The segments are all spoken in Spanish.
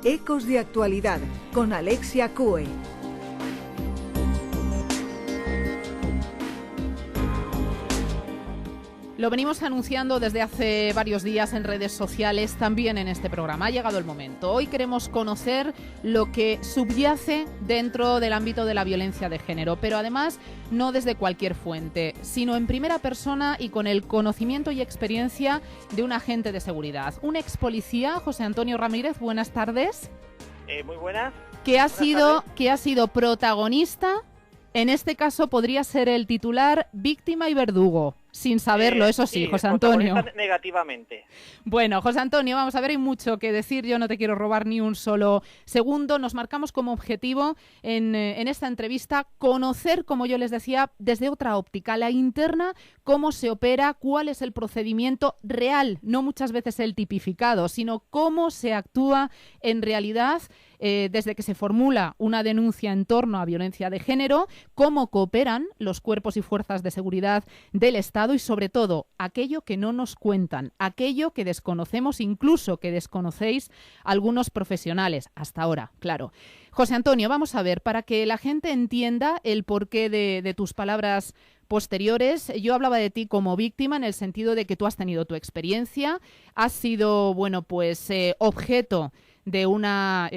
Ecos de Actualidad con Alexia Cue. Lo venimos anunciando desde hace varios días en redes sociales, también en este programa. Ha llegado el momento. Hoy queremos conocer lo que subyace dentro del ámbito de la violencia de género, pero además no desde cualquier fuente, sino en primera persona y con el conocimiento y experiencia de un agente de seguridad. Un ex policía, José Antonio Ramírez, buenas tardes. Muy buenas. Que ha sido protagonista, en este caso podría ser el titular, víctima y verdugo. Sin saberlo, eso sí, José Antonio. Negativamente. Bueno, José Antonio, vamos a ver, hay mucho que decir. Yo no te quiero robar ni un solo segundo. Nos marcamos como objetivo en esta entrevista conocer, como yo les decía, desde otra óptica, la interna, cómo se opera, cuál es el procedimiento real, no muchas veces el tipificado, sino cómo se actúa en realidad desde que se formula una denuncia en torno a violencia de género, cómo cooperan los cuerpos y fuerzas de seguridad del Estado y, sobre todo, aquello que no nos cuentan, aquello que desconocemos, incluso que desconocéis algunos profesionales hasta ahora, claro. José Antonio, vamos a ver, para que la gente entienda el porqué de tus palabras posteriores. Yo hablaba de ti como víctima en el sentido de que tú has tenido tu experiencia, has sido, objeto de una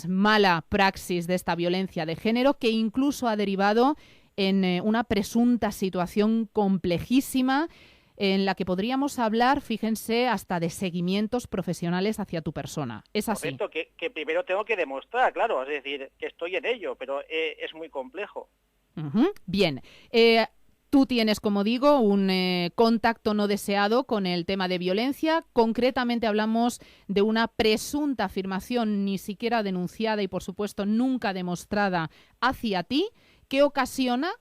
mala praxis de esta violencia de género que incluso ha derivado en una presunta situación complejísima en la que podríamos hablar, fíjense, hasta de seguimientos profesionales hacia tu persona. ¿Es así? Correcto, que primero tengo que demostrar, claro, es decir, que estoy en ello, pero es muy complejo. Bien. Tú tienes, como digo, un contacto no deseado con el tema de violencia. Concretamente hablamos de una presunta afirmación ni siquiera denunciada y, por supuesto, nunca demostrada hacia ti, que ocasiona,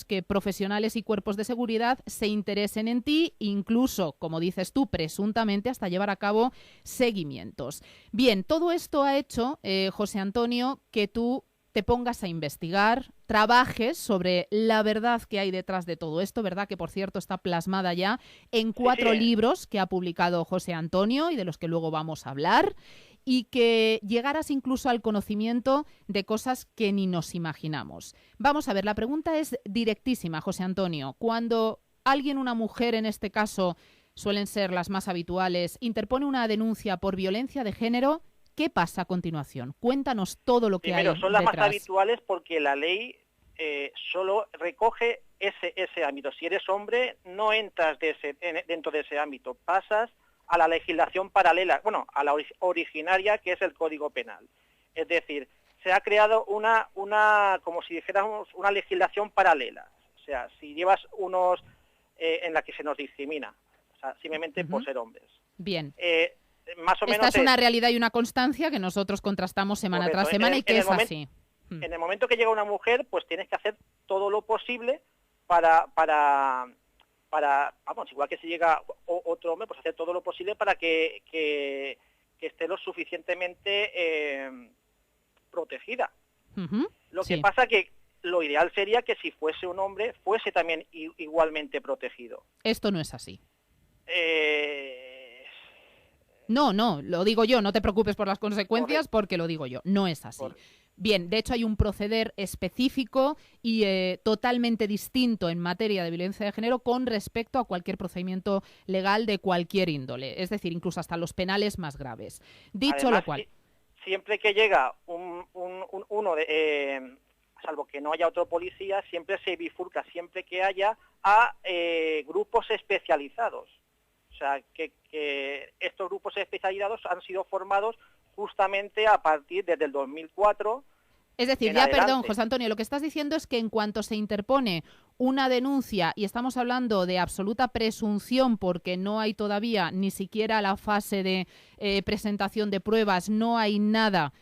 que profesionales y cuerpos de seguridad se interesen en ti, incluso, como dices tú, presuntamente hasta llevar a cabo seguimientos. Bien, todo esto ha hecho, José Antonio, que tú te pongas a investigar, trabajes sobre la verdad que hay detrás de todo esto, verdad que, por cierto, está plasmada ya en 4 libros que ha publicado José Antonio y de los que luego vamos a hablar, y que llegaras incluso al conocimiento de cosas que ni nos imaginamos. Vamos a ver, la pregunta es directísima, José Antonio. Cuando alguien, una mujer en este caso, suelen ser las más habituales, interpone una denuncia por violencia de género, ¿qué pasa a continuación? Cuéntanos todo lo que hay detrás. Son las más habituales porque la ley solo recoge ese ámbito. Si eres hombre, no entras dentro de ese ámbito, pasas a la legislación paralela, a la originaria, que es el Código Penal. Es decir, se ha creado como si dijéramos, una legislación paralela. O sea, si llevas en la que se nos discrimina, o sea, simplemente por ser hombres. Bien. Más o menos esta es una realidad y una constancia que nosotros contrastamos semana tras semana y que es así. En el momento que llega una mujer, pues tienes que hacer todo lo posible para igual que si llega otro hombre, pues hacer todo lo posible para que esté lo suficientemente protegida. Lo que pasa que lo ideal sería que si fuese un hombre, fuese también igualmente protegido. Esto no es así. No, lo digo yo, no te preocupes por las consecuencias. Correcto. Porque lo digo yo, no es así. Correcto. Bien, de hecho hay un proceder específico y totalmente distinto en materia de violencia de género con respecto a cualquier procedimiento legal de cualquier índole, es decir, incluso hasta los penales más graves. Dicho Además, lo cual... Siempre que llega uno, salvo que no haya otro policía, siempre se bifurca, siempre que haya a grupos especializados. O sea, que estos grupos especializados han sido formados justamente a partir desde el 2004. Es decir, ya adelante. Perdón, José Antonio, lo que estás diciendo es que en cuanto se interpone una denuncia, y estamos hablando de absoluta presunción porque no hay todavía ni siquiera la fase de presentación de pruebas, no hay nada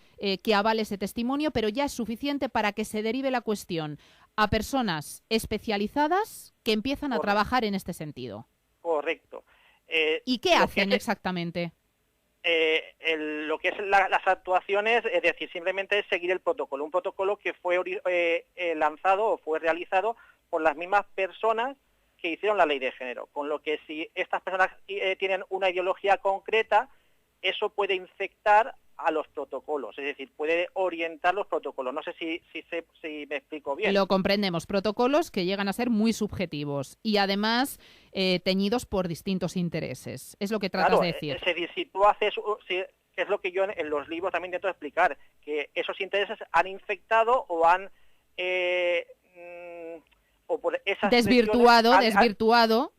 que avale ese testimonio, pero ya es suficiente para que se derive la cuestión a personas especializadas que empiezan a trabajar en este sentido. Correcto. ¿Y qué hacen exactamente? Lo que es las actuaciones, es decir, simplemente es seguir el protocolo. Un protocolo que fue lanzado o fue realizado por las mismas personas que hicieron la ley de género. Con lo que si estas personas tienen una ideología concreta, eso puede infectar a los protocolos, es decir, puede orientar los protocolos. No sé si me explico bien. Lo comprendemos, protocolos que llegan a ser muy subjetivos y además teñidos por distintos intereses. Es lo que tratas de decir. Es decir, si tú haces, que es lo que yo en los libros también intento explicar, que esos intereses han infectado o han... o por esas desvirtuado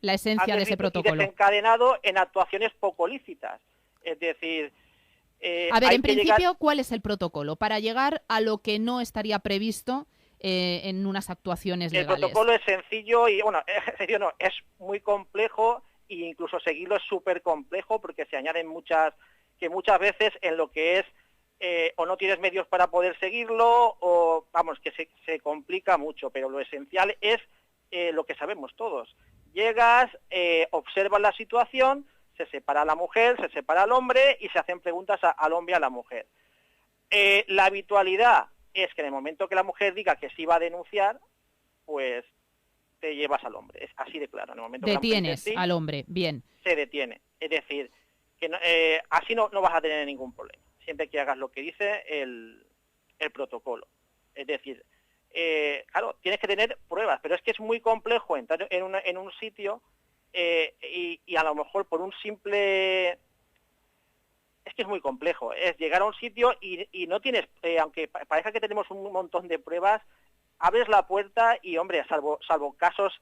la esencia de ese protocolo. Y desencadenado en actuaciones poco lícitas. Es decir... a ver, en principio, ¿cuál es el protocolo para llegar a lo que no estaría previsto en unas actuaciones legales? El protocolo es sencillo y, bueno, es muy complejo e incluso seguirlo es súper complejo porque se añaden muchas veces en lo que es o no tienes medios para poder seguirlo o, vamos, que se complica mucho, pero lo esencial es lo que sabemos todos. Llegas, observas la situación, se separa la mujer, se separa el hombre y se hacen preguntas al hombre y a la mujer. La habitualidad es que en el momento que la mujer diga que sí va a denunciar, pues te llevas al hombre. Es así de claro. En el momento detienes que sí, al hombre, bien. Se detiene. Es decir, que no, así no vas a tener ningún problema, siempre que hagas lo que dice el protocolo. Es decir, claro, tienes que tener pruebas, pero es que es muy complejo entrar en un sitio y a lo mejor por un simple... Es que es muy complejo, es llegar a un sitio y no tienes, aunque parezca que tenemos un montón de pruebas, abres la puerta y, hombre, salvo casos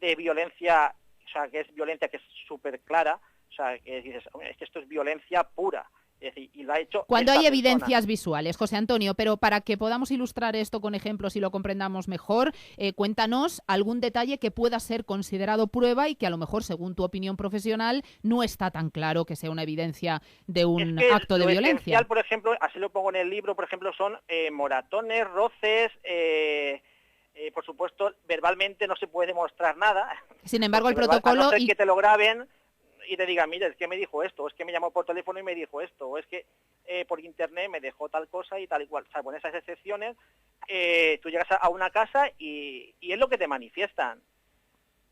de violencia, o sea, que es violencia que es súper clara, o sea, que dices, es que esto es violencia pura. Es decir, y lo ha hecho cuando hay persona. evidencias visuales, José Antonio, pero para que podamos ilustrar esto con ejemplos y lo comprendamos mejor, cuéntanos algún detalle que pueda ser considerado prueba y que a lo mejor, según tu opinión profesional, no está tan claro que sea una evidencia de un acto de violencia. Esencial, por ejemplo, así lo pongo en el libro, por ejemplo, son moratones, roces, por supuesto, verbalmente no se puede demostrar nada. Sin embargo, el protocolo... A no ser que te lo graben y te diga, mira, es que me dijo esto, o es que me llamó por teléfono y me dijo esto, o es que por internet me dejó tal cosa y tal y cual. O sea, con esas excepciones, tú llegas a una casa y es lo que te manifiestan.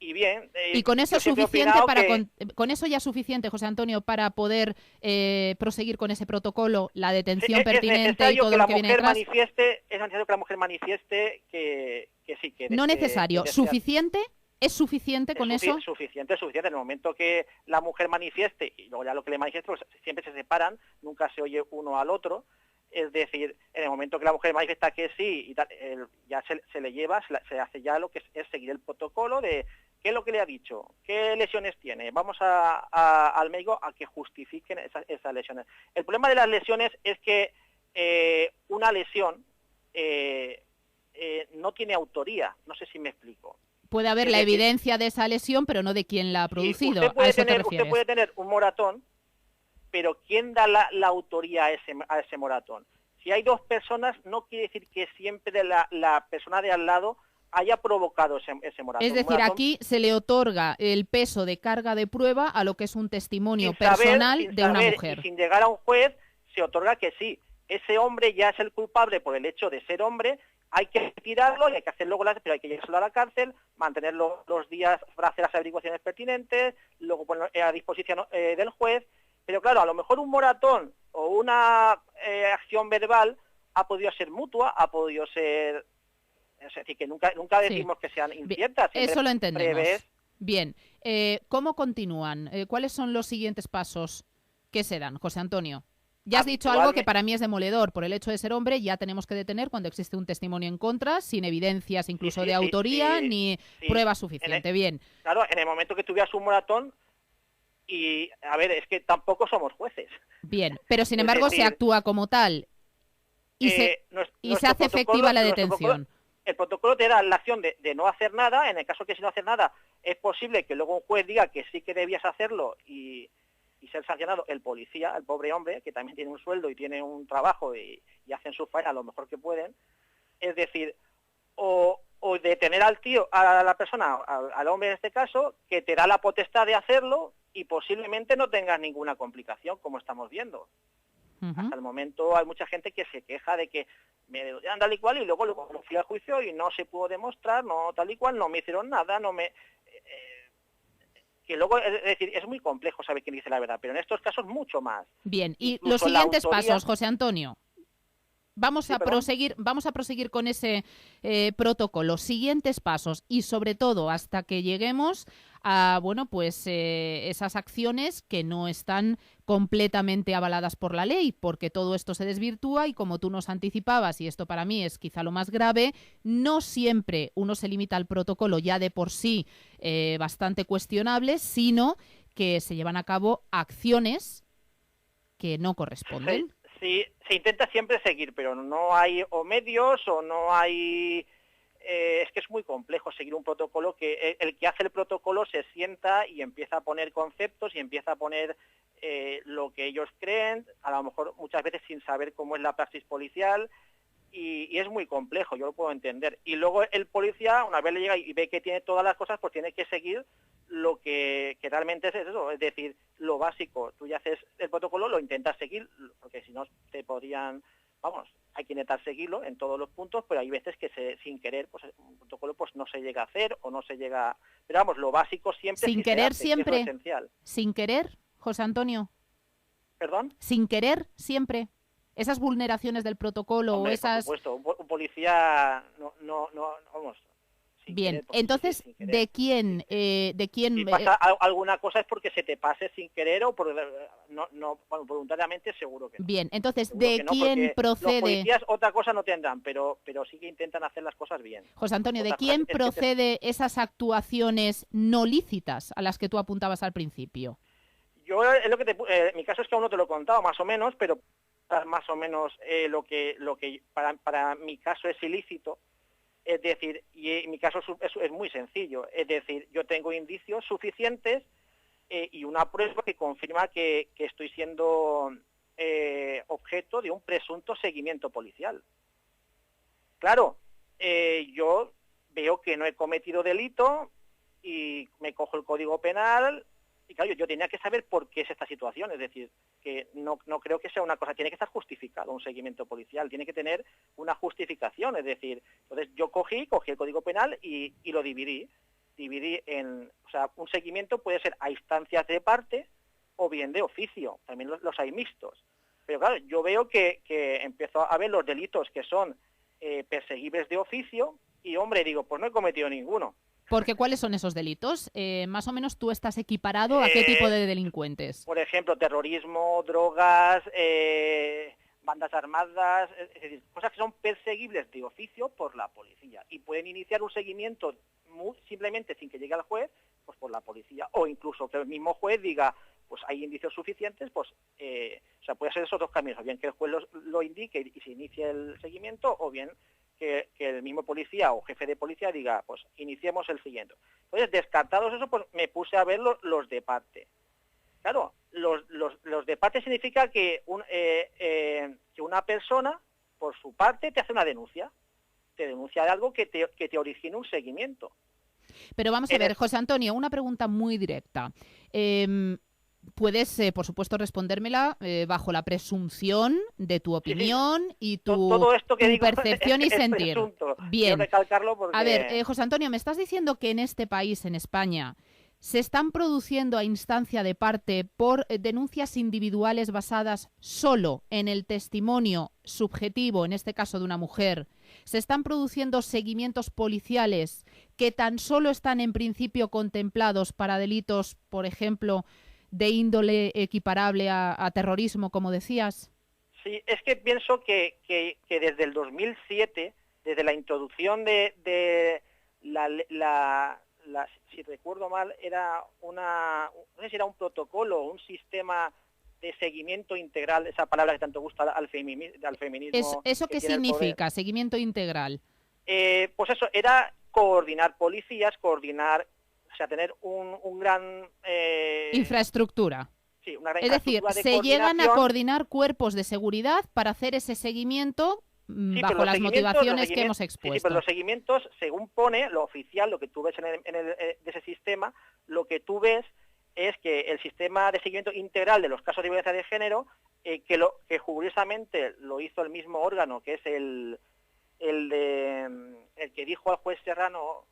Y bien... y con eso es suficiente con eso ya es suficiente, José Antonio, para poder proseguir con ese protocolo, la detención pertinente y todo lo que viene detrás. Es necesario que la mujer manifieste que sí, que... No necesario, ¿suficiente? ¿Es suficiente con eso? Suficiente. En el momento que la mujer manifieste, y luego ya lo que le manifieste, pues siempre se separan, nunca se oye uno al otro. Es decir, en el momento que la mujer manifiesta que sí, y tal, ya se le lleva, se hace ya lo que es seguir el protocolo de qué es lo que le ha dicho, qué lesiones tiene. Vamos al médico a que justifiquen esas lesiones. El problema de las lesiones es que una lesión no tiene autoría. No sé si me explico. Puede haber la evidencia de esa lesión, pero no de quién la ha producido. Usted puede tener un moratón, pero ¿quién da la autoría a ese moratón? Si hay dos personas, no quiere decir que siempre la persona de al lado haya provocado ese moratón. Es decir, aquí se le otorga el peso de carga de prueba a lo que es un testimonio personal de una mujer. Y sin llegar a un juez, se otorga que sí, ese hombre ya es el culpable por el hecho de ser hombre. Hay que retirarlo y hay que hacer luego pero hay que llevarlo a la cárcel, mantenerlo los días para hacer las averiguaciones pertinentes, luego ponerlo a disposición del juez. Pero claro, a lo mejor un moratón o una acción verbal ha podido ser mutua, ha podido ser... Es decir, que nunca decimos que sean inciertas. Eso lo entendemos. Bien, ¿cómo continúan? ¿Cuáles son los siguientes pasos que se dan, José Antonio? Ya has dicho algo que para mí es demoledor. Por el hecho de ser hombre, ya tenemos que detener cuando existe un testimonio en contra, sin evidencias incluso de autoría ni prueba suficiente. Bien. Claro, en el momento que tuvieras un moratón, y a ver, es que tampoco somos jueces. Bien, pero sin embargo se actúa como tal y se hace efectiva la detención. El protocolo te da la acción de no hacer nada. En el caso que si no haces nada, es posible que luego un juez diga que sí que debías hacerlo y ser sancionado el policía, el pobre hombre, que también tiene un sueldo y tiene un trabajo y hacen su faena lo mejor que pueden. Es decir, o detener al tío, a la persona, al hombre en este caso, que te da la potestad de hacerlo y posiblemente no tengas ninguna complicación, como estamos viendo. Hasta el momento hay mucha gente que se queja de que me denuncian tal y cual y luego lo fui al juicio y no se pudo demostrar, no tal y cual, no me hicieron nada, no me... que luego, es decir, es muy complejo saber quién dice la verdad, pero en estos casos mucho más. Bien, y Incluso los siguientes la autoría... pasos, José Antonio. Vamos a proseguir con ese protocolo, siguientes pasos y sobre todo hasta que lleguemos a esas acciones que no están completamente avaladas por la ley, porque todo esto se desvirtúa y como tú nos anticipabas, y esto para mí es quizá lo más grave, no siempre uno se limita al protocolo ya de por sí bastante cuestionables, sino que se llevan a cabo acciones que no corresponden. Sí, se intenta siempre seguir, pero no hay o medios o no hay... es que es muy complejo seguir un protocolo que el que hace el protocolo se sienta y empieza a poner conceptos y empieza a poner lo que ellos creen, a lo mejor muchas veces sin saber cómo es la praxis policial, y es muy complejo, yo lo puedo entender. Y luego el policía, una vez le llega y ve que tiene todas las cosas, pues tiene que seguir lo que realmente es eso, es decir, lo básico. Tú ya haces el protocolo, lo intentas seguir, porque si no te podrían, hay que intentar seguirlo en todos los puntos, pero hay veces que sin querer, pues un protocolo pues no se llega a hacer o no se llega... Pero lo básico siempre sin querer se hace, siempre, que es lo esencial. Sin querer, José Antonio. ¿Perdón? Sin querer siempre. Esas vulneraciones del protocolo o esas... Por supuesto, un policía Bien, querer, entonces, sin querer. ¿de quién? Si pasa alguna cosa es porque se te pase sin querer o voluntariamente seguro que no. Bien, entonces, Seguro ¿de que no, quién procede? Los policías otra cosa no tendrán, pero sí que intentan hacer las cosas bien. José Antonio, ¿de quién procede esas actuaciones no lícitas a las que tú apuntabas al principio? Yo, mi caso es que aún no te lo he contado, más o menos, pero más o menos lo que para mi caso es ilícito. Es decir, y en mi caso es muy sencillo, es decir, yo tengo indicios suficientes y una prueba que confirma que estoy siendo objeto de un presunto seguimiento policial. Claro, yo veo que no he cometido delito y me cojo el Código Penal y claro, yo tenía que saber por qué es esta situación, es decir, que no creo que sea una cosa, tiene que estar justificado un seguimiento policial, tiene que tener una justificación, es decir, entonces yo cogí el Código Penal y lo dividí en, un seguimiento puede ser a instancias de parte o bien de oficio, también los hay mixtos, pero claro, yo veo que empiezo a ver los delitos que son perseguibles de oficio y digo, pues no he cometido ninguno. Porque ¿cuáles son esos delitos? Más o menos tú estás equiparado a qué tipo de delincuentes. Por ejemplo, terrorismo, drogas, bandas armadas, es decir, cosas que son perseguibles de oficio por la policía y pueden iniciar un seguimiento simplemente sin que llegue al juez, pues por la policía, o incluso que el mismo juez diga, pues hay indicios suficientes, pues puede ser esos dos caminos, o bien que el juez lo indique y se inicie el seguimiento, o bien que el mismo policía o jefe de policía diga, pues iniciemos el siguiente. Entonces, descartados eso, pues me puse a ver los de parte. Claro, los de parte significa que una persona, por su parte, te hace una denuncia. Te denuncia de algo que te origina un seguimiento. Pero vamos a ver, José Antonio, una pregunta muy directa. Puedes, por supuesto, respondérmela bajo la presunción de tu opinión y tu percepción y sentir. Bien. Porque... A ver, José Antonio, me estás diciendo que en este país, en España, se están produciendo a instancia de parte por denuncias individuales basadas solo en el testimonio subjetivo, en este caso de una mujer. Se están produciendo seguimientos policiales que tan solo están en principio contemplados para delitos, por ejemplo, de índole equiparable a terrorismo, como decías. Sí, es que pienso que desde el 2007, desde la introducción de si recuerdo mal, era no sé si era un protocolo o un sistema de seguimiento integral, esa palabra que tanto gusta al feminismo. ¿Eso qué significa, seguimiento integral? Pues eso, era coordinar policías, tener un gran... infraestructura. Sí, una gran es decir, se llegan a coordinar cuerpos de seguridad para hacer ese seguimiento bajo las motivaciones que hemos expuesto. Sí, pero los seguimientos, según pone lo oficial, lo que tú ves de ese sistema, lo que tú ves es que el sistema de seguimiento integral de los casos de violencia de género, que curiosamente lo hizo el mismo órgano, que es el que dijo al juez Serrano,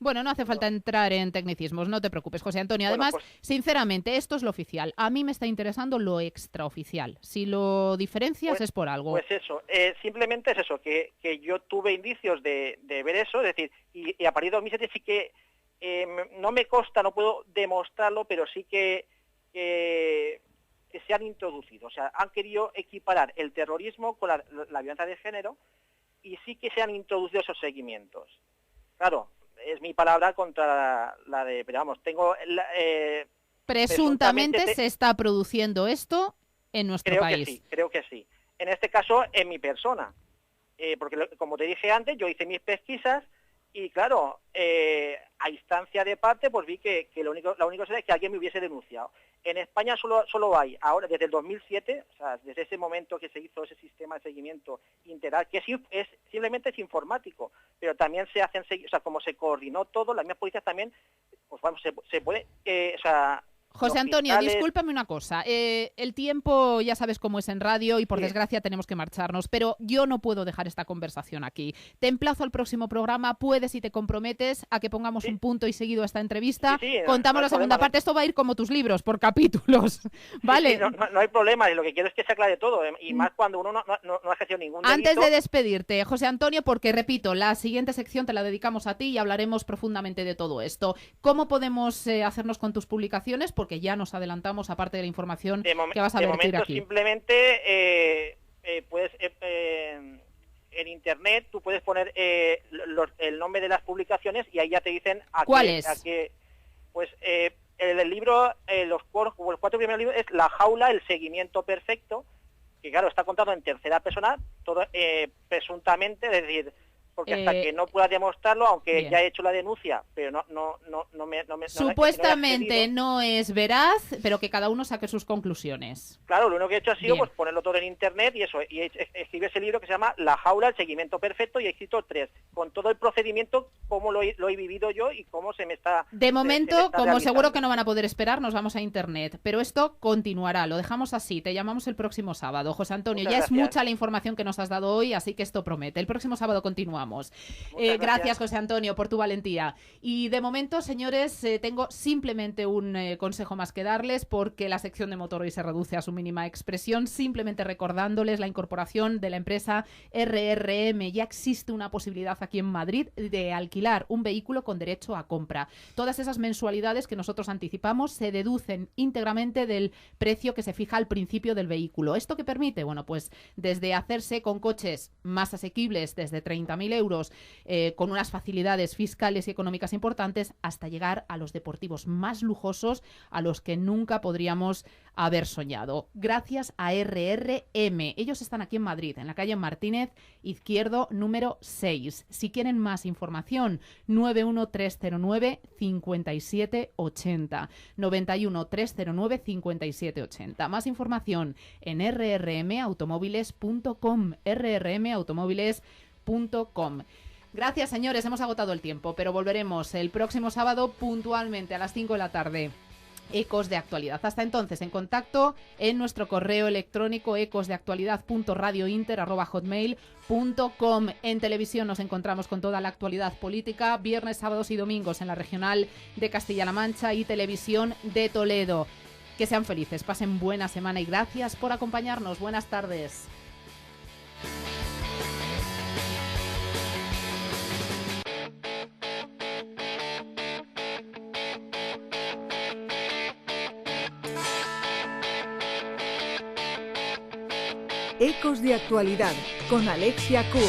Bueno, no hace falta entrar en tecnicismos, no te preocupes, José Antonio. Además, Bueno, pues, sinceramente, esto es lo oficial. A mí me está interesando lo extraoficial. Si lo diferencias pues, es por algo. Pues eso, simplemente es eso, que yo tuve indicios de ver eso, es decir, y a partir de 2007 sí que no me consta, no puedo demostrarlo, pero sí que se han introducido, o sea, han querido equiparar el terrorismo con la violencia de género y sí que se han introducido esos seguimientos. Claro, es mi palabra contra la de, pero vamos, tengo... Presuntamente se está produciendo esto en nuestro país. Creo que sí. En este caso, en mi persona. Porque, como te dije antes, yo hice mis pesquisas y, claro, a instancia de parte, pues vi que la única cosa es que alguien me hubiese denunciado. En España solo hay, ahora, desde el 2007, o sea, desde ese momento que se hizo ese sistema de seguimiento integral, que simplemente es informático, pero también se hacen, o sea, como se coordinó todo, las mismas policías también, pues bueno, se puede, o sea... José Antonio, discúlpame una cosa. El tiempo ya sabes cómo es en radio y por desgracia tenemos que marcharnos, pero yo no puedo dejar esta conversación aquí. Te emplazo al próximo programa, puedes y te comprometes a que pongamos un punto y seguido a esta entrevista. Contamos la segunda parte. Esto va a ir como tus libros, por capítulos, ¿vale? No hay problema, y lo que quiero es que se aclare todo, y más cuando uno no ha ejercido ningún delito. Antes de despedirte, José Antonio, porque repito, la siguiente sección te la dedicamos a ti y hablaremos profundamente de todo esto. ¿Cómo podemos hacernos con tus publicaciones? Porque ya nos adelantamos, aparte de la información que vas a vertir aquí. Simplemente puedes en internet tú puedes poner el nombre de las publicaciones y ahí ya te dicen ¿Cuáles? Pues el libro, los 4 primeros libros es La jaula, el seguimiento perfecto, que claro, está contado en tercera persona, todo presuntamente, es decir, porque hasta que no pueda demostrarlo, aunque ya he hecho la denuncia, pero no me supuestamente no es veraz, pero que cada uno saque sus conclusiones. Claro, lo único que he hecho ha sido pues ponerlo todo en internet y eso, y escribí ese libro que se llama La jaula, el seguimiento perfecto, y he escrito 3, con todo el procedimiento, cómo lo he vivido yo y cómo se me está... De momento, como realizando. Seguro que no van a poder esperar, nos vamos a internet, pero esto continuará, lo dejamos así, te llamamos el próximo sábado. José Antonio, Muchas ya gracias. es mucha la información que nos has dado hoy, así que esto promete. El próximo sábado continuamos. Gracias, José Antonio, por tu valentía. Y de momento, señores, tengo simplemente un consejo más que darles, porque la sección de motor hoy se reduce a su mínima expresión, simplemente recordándoles la incorporación de la empresa RRM. Ya existe una posibilidad aquí en Madrid de alquilar un vehículo con derecho a compra. Todas esas mensualidades que nosotros anticipamos se deducen íntegramente del precio que se fija al principio del vehículo. ¿Esto qué permite? Bueno, pues desde hacerse con coches más asequibles, desde 30.000 euros, con unas facilidades fiscales y económicas importantes, hasta llegar a los deportivos más lujosos a los que nunca podríamos haber soñado. Gracias a RRM. Ellos están aquí en Madrid, en la calle Martínez Izquierdo, número 6. Si quieren más información, 91309-5780. 91309-5780. Más información en rrmautomóviles.com. rrmautomóviles.com. Gracias, señores, hemos agotado el tiempo, pero volveremos el próximo sábado puntualmente a las 5 de la tarde. Ecos de Actualidad. Hasta entonces, en contacto en nuestro correo electrónico ecosdeactualidad.radiointer@hotmail.com. En televisión nos encontramos con toda la actualidad política, viernes, sábados y domingos en la regional de Castilla-La Mancha y Televisión de Toledo. Que sean felices, pasen buena semana y gracias por acompañarnos. Buenas tardes. Ecos de Actualidad con Alexia Coe.